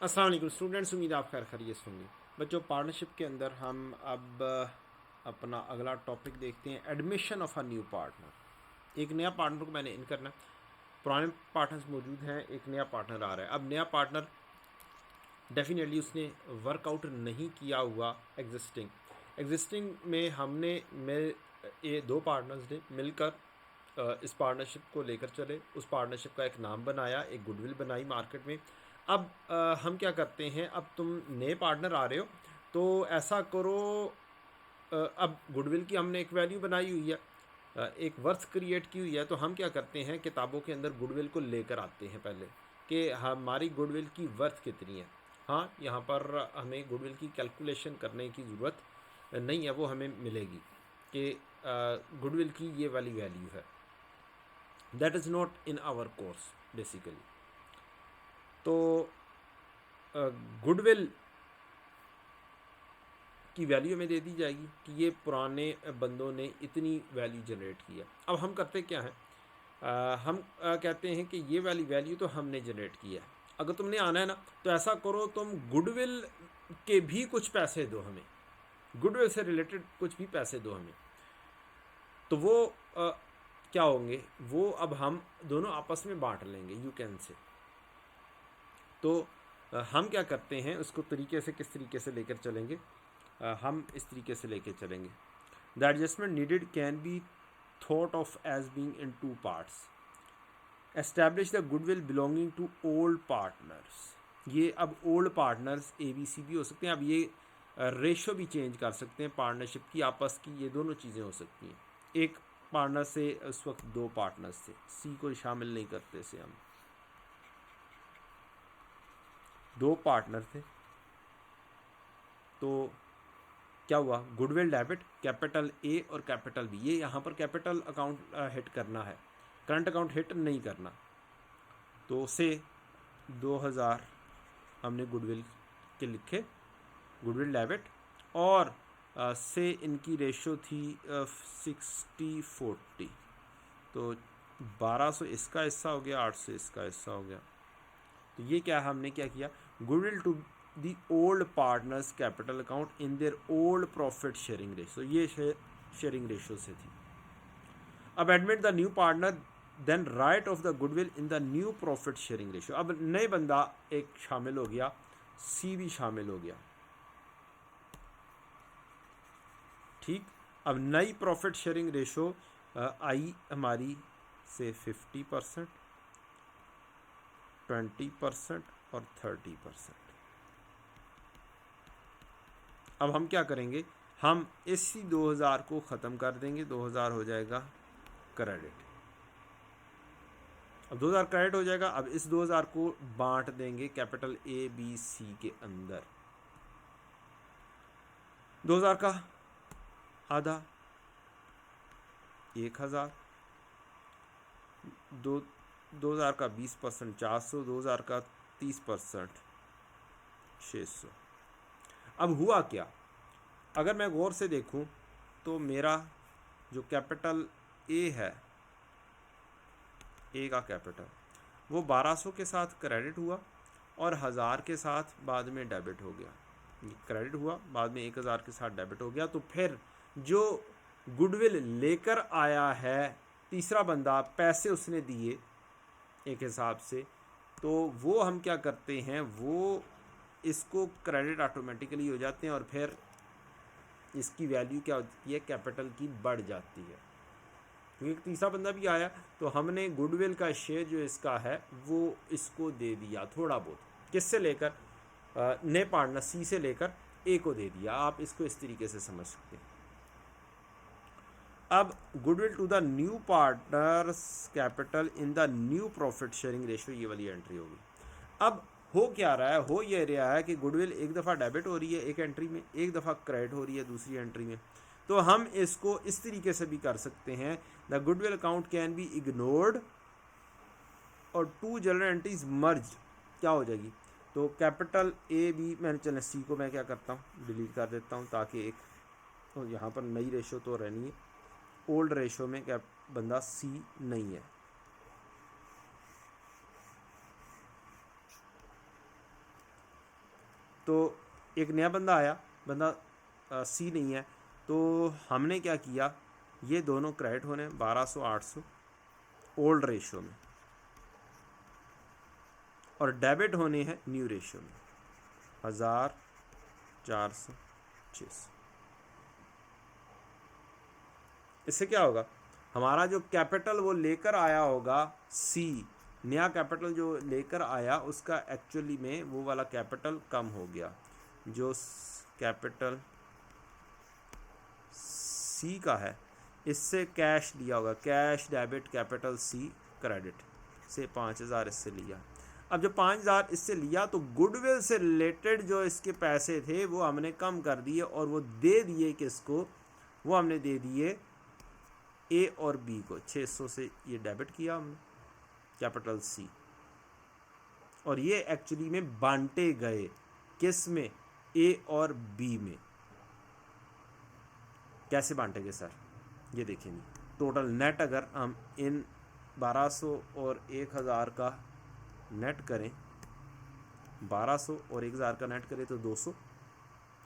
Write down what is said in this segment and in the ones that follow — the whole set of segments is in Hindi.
अस्सलाम वालेकुम स्टूडेंट्स, उम्मीद आप खैर खैरियत होंगे। बच्चों, पार्टनरशिप के अंदर हम अब अपना अगला टॉपिक देखते हैं, admission of a new partner. एक नया पार्टनर को मैंने इन करना है। पुराने पार्टनर्स मौजूद हैं, एक नया पार्टनर आ रहा है। अब नया पार्टनर डेफिनेटली उसने वर्कआउट नहीं किया हुआ एग्जिस्टिंग में हमने ये दो पार्टनर्स ने मिलकर इस पार्टनरशिप को लेकर चले। उस पार्टनरशिप का एक नाम बनाया, एक गुडविल बनाई मार्केट में। अब हम क्या करते हैं, अब तुम नए पार्टनर आ रहे हो तो ऐसा करो, अब गुडविल की हमने एक वैल्यू बनाई हुई है, एक वर्थ क्रिएट की हुई है। तो हम क्या करते हैं, किताबों के अंदर गुडविल को लेकर आते हैं पहले कि हमारी गुडविल की वर्थ कितनी है। हाँ, यहाँ पर हमें गुडविल की कैलकुलेशन करने की ज़रूरत नहीं है, वो हमें मिलेगी कि गुडविल की ये वाली वैल्यू है। That is not in our course basically. तो गुडविल की वैल्यू हमें दे दी जाएगी कि ये पुराने बंदों ने इतनी वैल्यू जनरेट की है। अब हम करते क्या हैं, हम कहते हैं कि ये वाली वैल्यू तो हमने जनरेट की है। अगर तुमने आना है ना, तो ऐसा करो, तुम गुडविल के भी कुछ पैसे दो हमें, गुडविल से रिलेटेड कुछ भी पैसे दो हमें। तो वो क्या होंगे, वो अब हम दोनों आपस में बांट लेंगे, यू कैन से। तो हम क्या करते हैं, उसको तरीके से किस तरीके से लेकर चलेंगे, हम इस तरीके से लेकर चलेंगे। The adjustment needed can be thought of as being in two parts. Establish the goodwill belonging to old partners. ये अब old partners A B C भी हो सकते हैं। अब ये रेशो भी चेंज कर सकते हैं पार्टनरशिप की, आपस की, ये दोनों चीज़ें हो सकती हैं। एक पार्टनर से उस वक्त दो पार्टनर्स थे, सी को शामिल नहीं करते से हम दो पार्टनर थे। तो क्या हुआ, गुडविल डेबिट कैपिटल ए और कैपिटल बी। ये यहाँ पर कैपिटल अकाउंट हिट करना है, करंट अकाउंट हिट नहीं करना। तो से 2000 हमने गुडविल के लिखे, गुडविल डेबिट। और से इनकी रेशो थी 60-40। तो 1200 इसका हिस्सा हो गया, 800 इसका हिस्सा हो गया। तो ये क्या, हमने क्या किया, goodwill to the old partners capital account in their old profit sharing ratio. ये शेयरिंग रेशो से थी। अब admit the new partner then write off the goodwill in the new profit sharing ratio. अब नए बंदा एक शामिल हो गया, सी भी शामिल हो गया। ठीक, अब नई प्रॉफिट शेयरिंग रेशो आई हमारी से 50%, 20% और 30%। अब हम क्या करेंगे, हम इसी 2000 को ख़त्म कर देंगे, 2000 हो जाएगा क्रेडिट। अब 2000 क्रेडिट हो जाएगा। अब इस 2000 को बांट देंगे कैपिटल ए बी सी के अंदर। 2000 का आधा 1000, 2000 का 20% 400, 2000 का 30% 600। अब हुआ क्या, अगर मैं गौर से देखूं तो मेरा जो कैपिटल ए है, ए का कैपिटल, वो 1200 के साथ क्रेडिट हुआ और 1000 के साथ बाद में डेबिट हो गया। क्रेडिट हुआ, बाद में 1000 के साथ डेबिट हो गया। तो फिर जो गुडविल लेकर आया है तीसरा बंदा, पैसे उसने दिए एक हिसाब से, तो वो हम क्या करते हैं, वो इसको क्रेडिट ऑटोमेटिकली हो जाते हैं और फिर इसकी वैल्यू क्या होती है, कैपिटल की बढ़ जाती है। क्योंकि तीसरा बंदा भी आया तो हमने गुडविल का शेयर जो इसका है वो इसको दे दिया थोड़ा बहुत, किससे लेकर, नए पार्टनर सी से लेकर ए को दे दिया। आप इसको इस तरीके से समझ सकते हैं। अब goodwill to the new partners capital in the new profit sharing ratio, ये वाली एंट्री होगी। अब हो क्या रहा है, हो ये रहा है कि गुडविल एक दफ़ा डेबिट हो रही है एक एंट्री में, एक दफ़ा क्रेडिट हो रही है दूसरी एंट्री में। तो हम इसको इस तरीके से भी कर सकते हैं, the goodwill account can be ignored और टू जनरल एंट्रीज मर्ज। क्या हो जाएगी, तो कैपिटल ए बी, मैंने चले सी को मैं क्या करता हूँ, डिलीट कर देता हूँ, ताकि एक तो यहाँ पर नई रेशो तो रहनी है, ओल्ड रेशो में क्या बंदा सी नहीं है। तो एक नया बंदा आया, बंदा सी नहीं है, तो हमने क्या किया, ये दोनों क्रेडिट होने 1200-800 ओल्ड रेशो में, और डेबिट होने हैं न्यू रेशो में 1400-600। इससे क्या होगा, हमारा जो कैपिटल वो लेकर आया होगा सी, नया कैपिटल जो लेकर आया उसका एक्चुअली में वो वाला कैपिटल कम हो गया, जो कैपिटल सी का है इससे कैश लिया होगा, cash debit capital C credit से 5000 इससे लिया। अब जब 5000 इससे लिया तो गुडविल से रिलेटेड जो इसके पैसे थे वो हमने कम कर दिए और वो दे दिए किसको, वो हमने दे दिए ए और बी को। 600 से ये डेबिट किया हमने कैपिटल सी, और ये एक्चुअली में बांटे गए किस में, ए और बी में। कैसे बांटे गए सर, ये देखेंगे। टोटल नेट अगर हम इन 1200 और 1000 का नेट करें, 1200 और 1000 का नेट करें तो 200,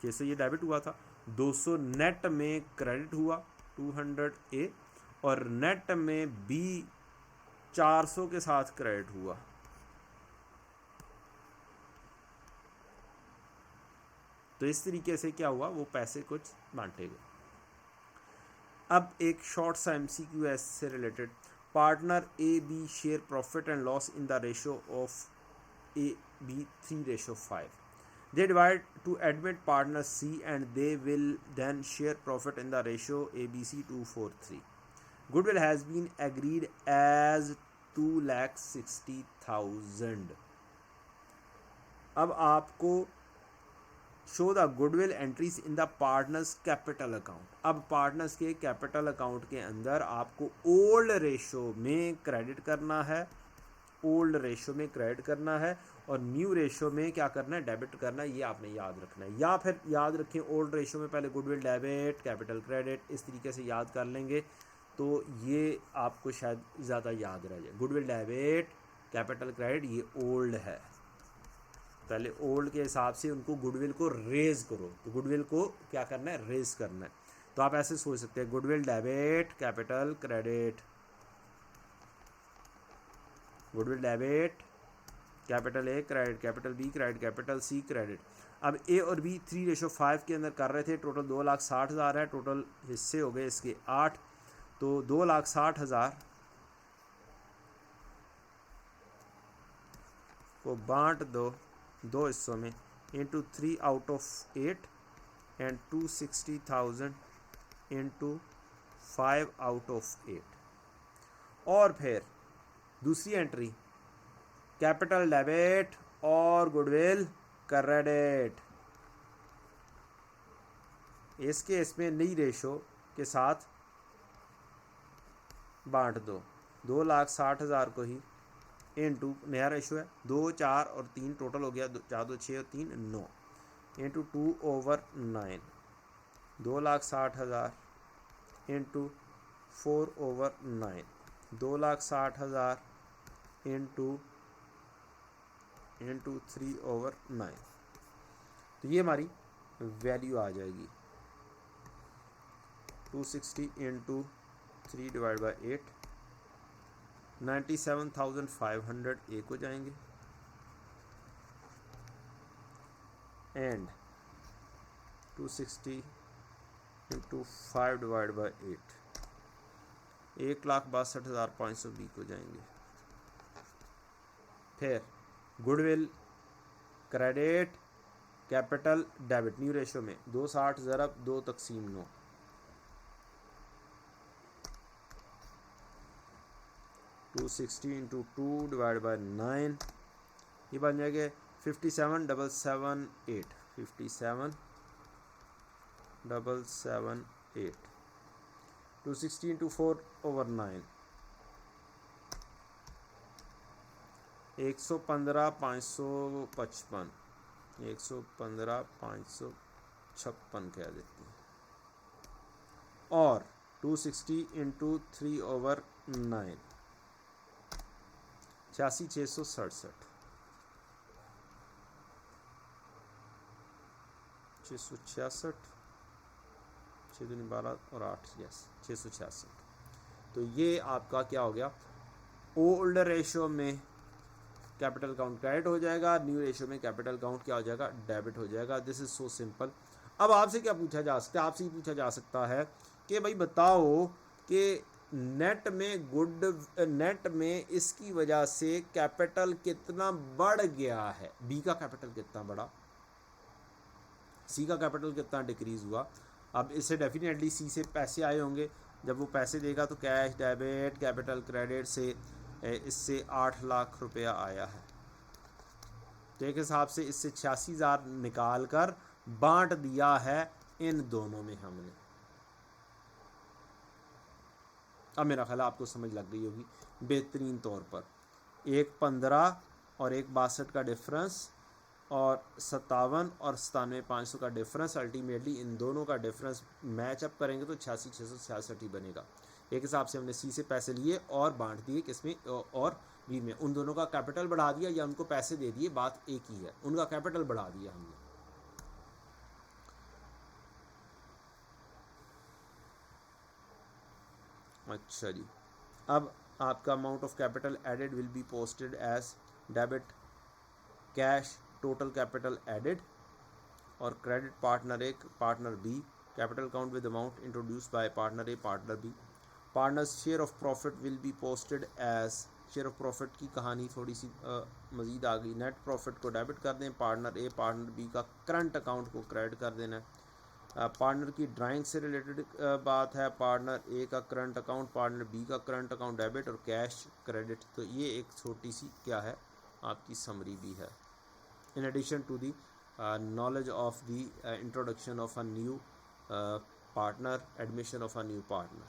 जैसे ये डेबिट हुआ था 200 नेट में क्रेडिट हुआ 200 ए, और नेट में बी 400 के साथ क्रेडिट हुआ। तो इस तरीके से क्या हुआ, वो पैसे कुछ बांटे गए। अब एक शॉर्ट सा MCQ है इससे related. Partner A B share profit and loss in the ratio of A B 3:5. They divide to admit partner C and they will then share profit in the ratio ABC 2:3. Goodwill has been agreed as 2,60,000. अब आपको show the goodwill entries in the partners capital account. अब पार्टनर्स के कैपिटल अकाउंट के अंदर आपको ओल्ड रेशो में क्रेडिट करना है, ओल्ड रेशो में क्रेडिट करना है, और न्यू रेशो में क्या करना है, डेबिट करना है। ये आपने याद रखना है, या फिर याद रखें ओल्ड रेशो में पहले गुडविल डेबिट कैपिटल क्रेडिट, इस तरीके से याद कर लेंगे तो ये आपको शायद ज़्यादा याद रह जाए। गुडविल डेबिट कैपिटल क्रेडिट ये ओल्ड है, पहले ओल्ड के हिसाब से उनको गुडविल को रेज करो, तो गुडविल को क्या करना है, रेज करना है। तो आप ऐसे सोच सकते हैं goodwill debit capital credit, goodwill debit capital A credit, capital B credit, capital C credit. अब ए और बी 3:5 के अंदर कर रहे थे, टोटल 2,60,000 है, टोटल हिस्से हो गए इसके 8, तो 2,60,000 को बांट दो 2 हिस्सों में, into 3 out of 8 and 260,000 into 5 out of 8। और फिर दूसरी एंट्री कैपिटल डेबिट और गुडविल क्रेडिट, इसके इसमें नई रेशो के साथ बांट दो 2,60,000 को ही इंटू नया रेशो है 2, 4 और 3 टोटल हो गया 4, 2, 6 और 3 9 इंटू 2/9, 2,60,000 इंटू 4/9, 2,60,000 इंटू 3/9। तो ये हमारी वैल्यू आ जाएगी 260 इंटू 3/8, 97,500 एक हो जाएंगे, एंड 260 इंटू 5/8 1,62,500 हो जाएंगे। फिर goodwill credit capital debit new ratio में 260 ज़रब 2/9, 260 इंटू 2/9, ये बन जाएगा 57,778, 57,778, 260 इंटू 4/9, 115,555, 115,556 कह देते हैं, और 260 इंटू 3/9 86,667। 666, 6×12 और 8, यस 666। तो ये आपका क्या हो गया, ओल्ड रेशो में कैपिटल काउंट क्रेडिट हो जाएगा, न्यू रेशो में कैपिटल काउंट क्या हो जाएगा, डेबिट हो जाएगा। This is so simple. अब आपसे क्या पूछा जा सकता है, आपसे ये पूछा जा सकता है कि भाई बताओ कि नेट में इसकी वजह से कैपिटल कितना बढ़ गया है, बी का कैपिटल कितना बढ़ा, सी का कैपिटल कितना डिक्रीज हुआ। अब इससे डेफिनेटली सी से पैसे आए होंगे, जब वो पैसे देगा तो कैश डेबिट कैपिटल क्रेडिट से इससे 8 लाख रुपया आया है। तो एक हिसाब से इससे 86,000 निकाल कर बांट दिया है इन दोनों में हमने। अब मेरा ख्याल आपको समझ लग गई होगी बेहतरीन तौर पर। एक 15 और एक 62 का डिफरेंस और 57 और 97,500 का डिफरेंस, अल्टीमेटली इन दोनों का डिफरेंस मैच अप करेंगे तो 86,666 ही बनेगा। एक हिसाब से हमने सी से पैसे लिए और बांट दिए किसमें, और बी में। उन दोनों का कैपिटल बढ़ा दिया या उनको पैसे दे दिए, बात एक ही है, उनका कैपिटल बढ़ा दिया हमने। अच्छा जी, अब आपका amount of capital added will be posted as debit cash total capital added, और credit partner A partner B capital account with amount introduced by partner A partner B. Partners share of profit will be posted as, share of profit की कहानी थोड़ी सी मज़ीद आ गई। नेट प्रॉफिट को डेबिट कर दें, पार्टनर ए पार्टनर बी का करंट अकाउंट को क्रेडिट कर देना है। पार्टनर की ड्राइंग से रिलेटेड बात है, पार्टनर ए का करंट अकाउंट पार्टनर बी का करंट अकाउंट डेबिट और कैश क्रेडिट। तो ये एक छोटी सी क्या है आपकी समरी भी है, in addition to the knowledge of the introduction of a new partner, admission of a new partner.